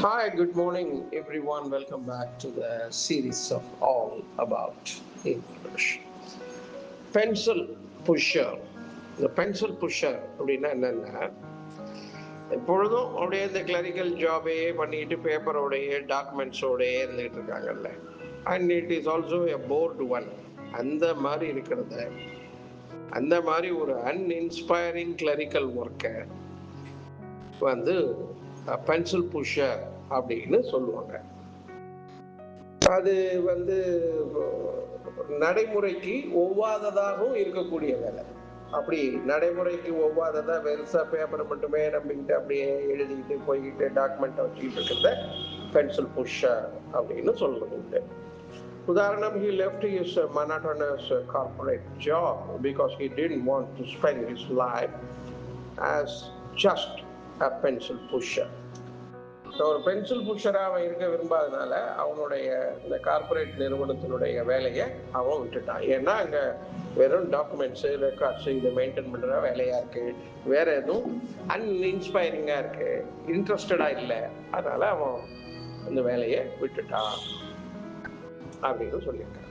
Hi, good morning, everyone. Welcome back to the series of All About English. Pencil pusher. இந்த pencil புஷர் அப்படின்னா என்னென்னா எப்பொழுதும் அப்படியே இந்த கிளரிக்கல் ஜாபே பண்ணிட்டு பேப்பரோடைய டாக்குமெண்ட்ஸோடையே இருந்துகிட்டு இருக்காங்கல்ல. And it is also a board one. அந்த மாதிரி இருக்கிறத அந்த மாதிரி ஒரு அன்இன்ஸ்பைரிங் கிளரிக்கல் ஒர்க்கை வந்து பென்சில் புஷர் அப்படின்னு சொல்லுவாங்க. அது வந்து நடைமுறைக்கு ஒவ்வாததாகவும் இருக்கக்கூடிய வேலை. அப்படி நடைமுறைக்கு ஒவ்வாததா பெருசா பேப்பரை மட்டுமே நம்பிக்கிட்டு அப்படியே எழுதிக்கிட்டு போய்கிட்டு டாக்குமெண்ட்டை வச்சுக்கிட்டு இருக்கிறத பென்சில் புஷர் அப்படின்னு சொல்றது. உதாரணம், he left his monotonous corporate job because he didn't want to spend his life as just a pencil pusher. ஒரு பென்சில் புஷராக அவன் இருக்க விரும்பாதனால அவனுடைய இந்த கார்பரேட் நிறுவனத்தினுடைய வேலையை அவன் விட்டுட்டான். ஏன்னா அங்கே வெறும் டாக்குமெண்ட்ஸு ரெக்கார்ட்ஸு இதை மெயின்டைன் பண்ணுற வேலையாக இருக்குது, வேற எதுவும் அன்இன்ஸ்பைரிங்காக இருக்குது, இன்ட்ரெஸ்டடாக இல்லை. அதனால் அவன் அந்த வேலையை விட்டுட்டான் அப்படின்னு சொல்லியிருக்கான்.